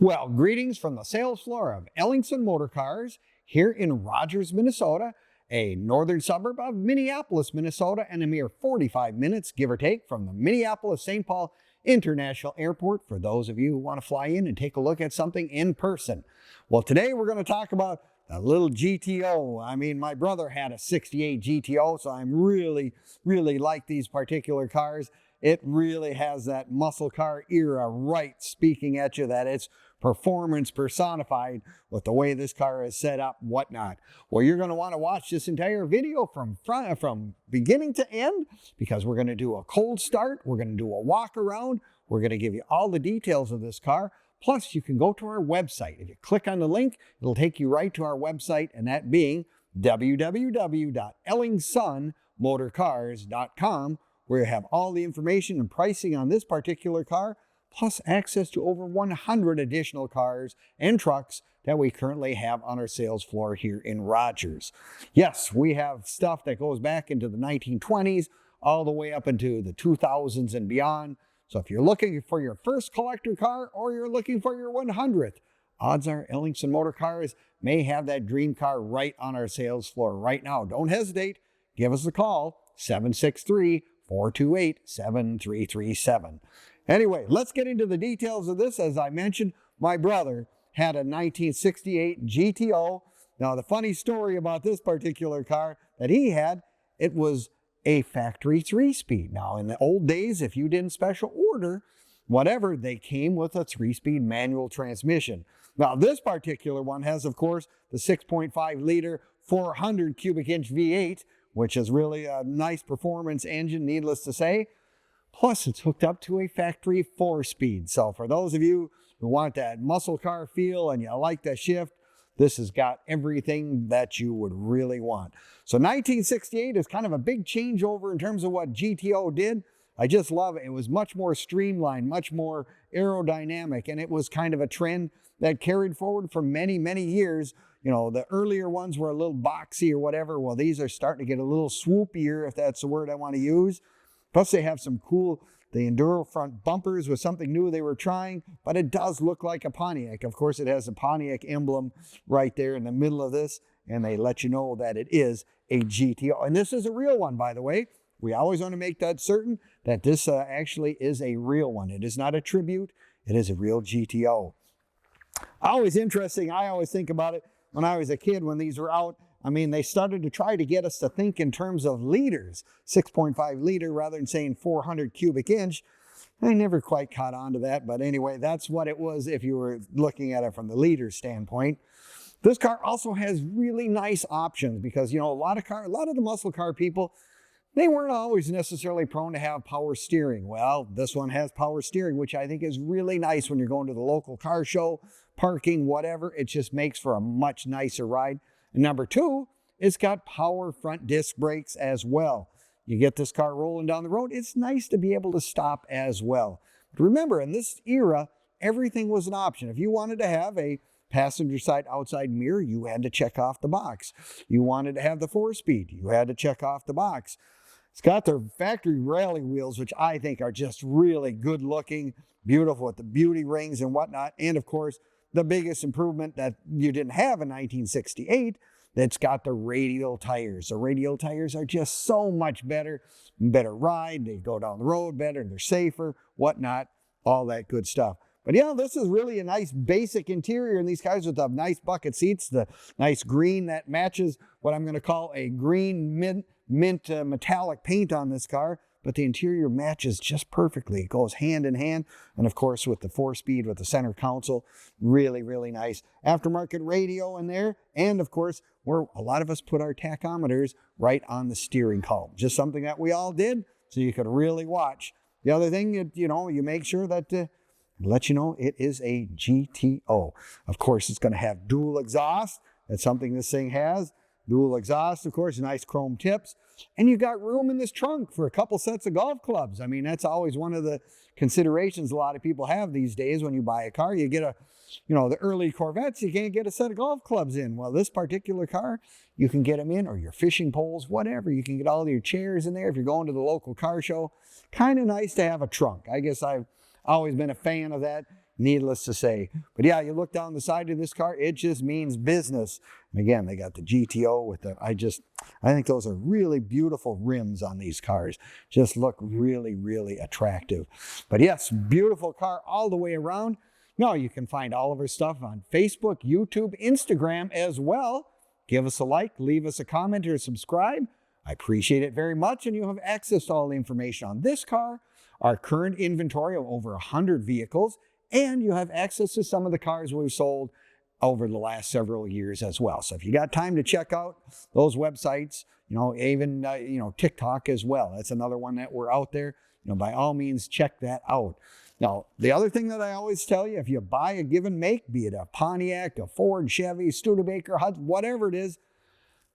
Well, greetings from the sales floor of Ellingson Motor Cars here in Rogers, Minnesota, a northern suburb of Minneapolis, Minnesota, and a mere 45 minutes, give or take, from the Minneapolis-St. Paul International Airport for those of you who want to fly in and take a look at something in person. Well, today we're going to talk about a little GTO. I mean, my brother had a 68 GTO, so I'm really like these particular cars. It really has that muscle car era right speaking at you, that it's performance personified with the way this car is set up, whatnot. Well, you're going to want to watch this entire video from beginning to end, because we're going to do a cold start, we're going to do a walk around, we're going to give you all the details of this car. Plus, you can go to our website. If you click on the link, it'll take you right to our website, and that being www.ellingsonmotorcars.com, where you have all the information and pricing on this particular car, plus access to over 100 additional cars and trucks that we currently have on our sales floor here in Rogers. Yes, we have stuff that goes back into the 1920s, all the way up into the 2000s and beyond. So if you're looking for your first collector car or you're looking for your 100th, odds are Ellingson Motor Cars may have that dream car right on our sales floor right now. Don't hesitate. Give us a call, 763-428-7337. Anyway, let's get into the details of this. As I mentioned, my brother had a 1968 GTO. Now, the funny story about this particular car that he had, it was a factory 3-speed. Now, in the old days, if you didn't special order, whatever, they came with a 3-speed manual transmission. Now, this particular one has, of course, the 6.5 liter, 400 cubic inch V8, which is really a nice performance engine, needless to say. Plus, it's hooked up to a factory 4-speed. So for those of you who want that muscle car feel and you like the shift, this has got everything that you would really want. So 1968 is kind of a big changeover in terms of what GTO did. I just love it. It was much more streamlined, much more aerodynamic, and it was kind of a trend that carried forward for many years. You know, the earlier ones were a little boxy or whatever. Well, these are starting to get a little swoopier, if that's the word I want to use. Plus, they have some cool, the Enduro front bumpers was something new they were trying, but it does look like a Pontiac. Of course, it has a Pontiac emblem right there in the middle of this, and they let you know that it is a GTO. And this is a real one, by the way. We always want to make that certain that this actually is a real one. It is not a tribute. It is a real GTO. Always interesting. I always think about it when I was a kid when these were out. I mean, they started to try to get us to think in terms of liters, 6.5 liter rather than saying 400 cubic inch. I never quite caught on to that, but anyway, that's what it was if you were looking at it from the liter standpoint. This car also has really nice options because, you know, a lot of the muscle car people, they weren't always necessarily prone to have power steering. Well, this one has power steering, which I think is really nice when you're going to the local car show, parking, whatever. It just makes for a much nicer ride. And number two, it's got power front disc brakes as well. You get this car rolling down the road, it's nice to be able to stop as well. But remember, in this era, everything was an option. If you wanted to have a passenger side outside mirror, you had to check off the box. You wanted to have the 4-speed, you had to check off the box. It's got their factory rally wheels, which I think are just really good looking, beautiful with the beauty rings and whatnot. And of course, the biggest improvement that you didn't have in 1968, that's got the radial tires. The radial tires are just so much better ride. They go down the road better, they're safer, whatnot, all that good stuff. But yeah, this is really a nice basic interior, and these guys with the nice bucket seats, the nice green that matches what I'm going to call a green mint metallic paint on this car. But the interior matches just perfectly. It goes hand in hand. And of course, with the 4-speed, with the center console, really nice. Aftermarket radio in there. And of course, where a lot of us put our tachometers right on the steering column. Just something that we all did, so you could really watch. The other thing, you know, you make sure that, let you know it is a GTO. Of course, it's going to have dual exhaust. That's something this thing has. Dual exhaust, of course, nice chrome tips. And you got room in this trunk for a couple sets of golf clubs. I mean, that's always one of the considerations a lot of people have these days when you buy a car. You get the early Corvettes, you can't get a set of golf clubs in. Well, this particular car, you can get them in, or your fishing poles, whatever. You can get all your chairs in there if you're going to the local car show. Kind of nice to have a trunk. I guess I've always been a fan of that. needless to say. But yeah, you look down the side of this car, it just means business. And again, they got the GTO with the, I think those are really beautiful rims on these cars. Just look really, really attractive. But yes, beautiful car all the way around. Now you can find all of our stuff on Facebook, YouTube, Instagram as well. Give us a like, leave us a comment, or subscribe. I appreciate it very much, and you'll have access to all the information on this car, our current inventory of over 100 vehicles, and you have access to some of the cars we've sold over the last several years as well. So if you got time to check out those websites, even TikTok as well. That's another one that we're out there. By all means, check that out. Now, the other thing that I always tell you, if you buy a given make, be it a Pontiac, a Ford, Chevy, Studebaker, Hudson, whatever it is,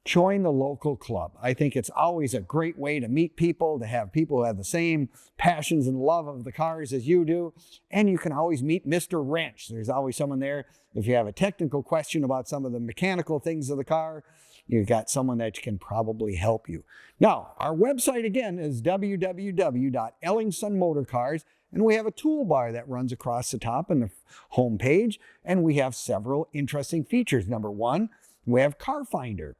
join the local club. I think it's always a great way to meet people, to have people who have the same passions and love of the cars as you do. And you can always meet Mr. Wrench. There's always someone there. If you have a technical question about some of the mechanical things of the car, you've got someone that can probably help you. Now, our website again is www.ellingsonmotorcars, and we have a toolbar that runs across the top and the home page, and we have several interesting features. Number one, we have Car Finder.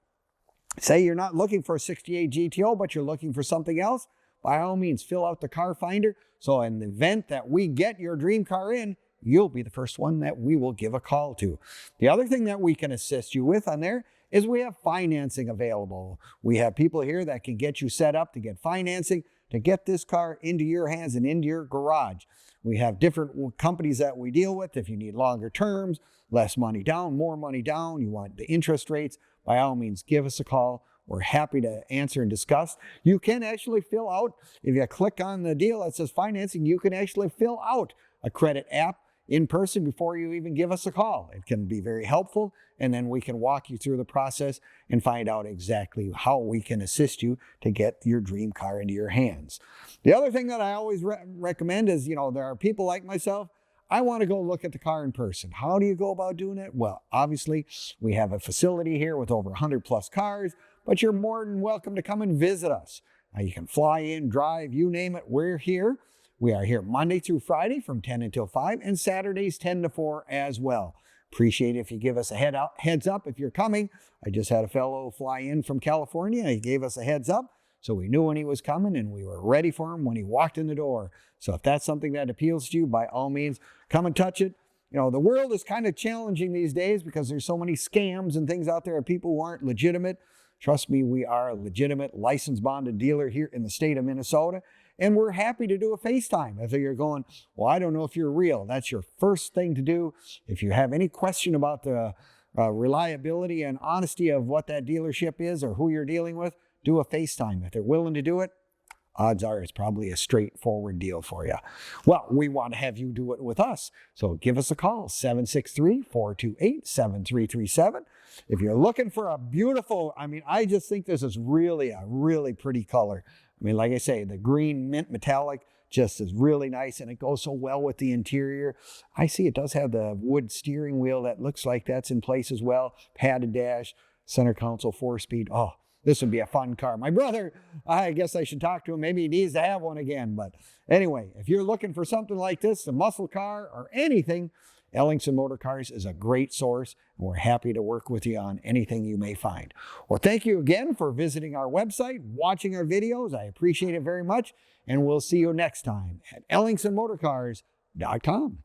Say you're not looking for a 68 GTO, but you're looking for something else, by all means, fill out the Car Finder. So in the event that we get your dream car in, you'll be the first one that we will give a call to. The other thing that we can assist you with on there is we have financing available. We have people here that can get you set up to get financing to get this car into your hands and into your garage. We have different companies that we deal with. If you need longer terms, less money down, more money down, you want the interest rates, by all means, give us a call. We're happy to answer and discuss. You can actually fill out, if you click on the deal that says financing, you can actually fill out a credit app in person before you even give us a call. It can be very helpful, and then we can walk you through the process and find out exactly how we can assist you to get your dream car into your hands. The other thing that I always recommend is, there are people like myself, I want to go look at the car in person. How do you go about doing it? Well, obviously, we have a facility here with over 100 plus cars, but you're more than welcome to come and visit us. You can fly in, drive, you name it, we're here. We are here Monday through Friday from 10 until 5 and Saturdays 10 to 4 as well. Appreciate it if you give us a heads up if you're coming. I just had a fellow fly in from California. He gave us a heads up, so we knew when he was coming and we were ready for him when he walked in the door. So if that's something that appeals to you, by all means, come and touch it. The world is kind of challenging these days because there's so many scams and things out there of people who aren't legitimate. Trust me, we are a legitimate licensed bonded dealer here in the state of Minnesota, and we're happy to do a FaceTime. If you're going, well, I don't know if you're real, that's your first thing to do. If you have any question about the reliability and honesty of what that dealership is or who you're dealing with, do a FaceTime. If they're willing to do it, odds are it's probably a straightforward deal for you. Well, we want to have you do it with us. So give us a call, 763-428-7337. If you're looking for a beautiful, I just think this is really a really pretty color. Like I say, the green mint metallic just is really nice, and it goes so well with the interior. I see it does have the wood steering wheel that looks like that's in place as well. Padded dash, center console, 4-speed. Oh, this would be a fun car. My brother, I guess I should talk to him. Maybe he needs to have one again. But anyway, if you're looking for something like this, a muscle car or anything, Ellingson Motor Cars is a great source, and we're happy to work with you on anything you may find. Well, thank you again for visiting our website, watching our videos. I appreciate it very much, and we'll see you next time at EllingsonMotorCars.com.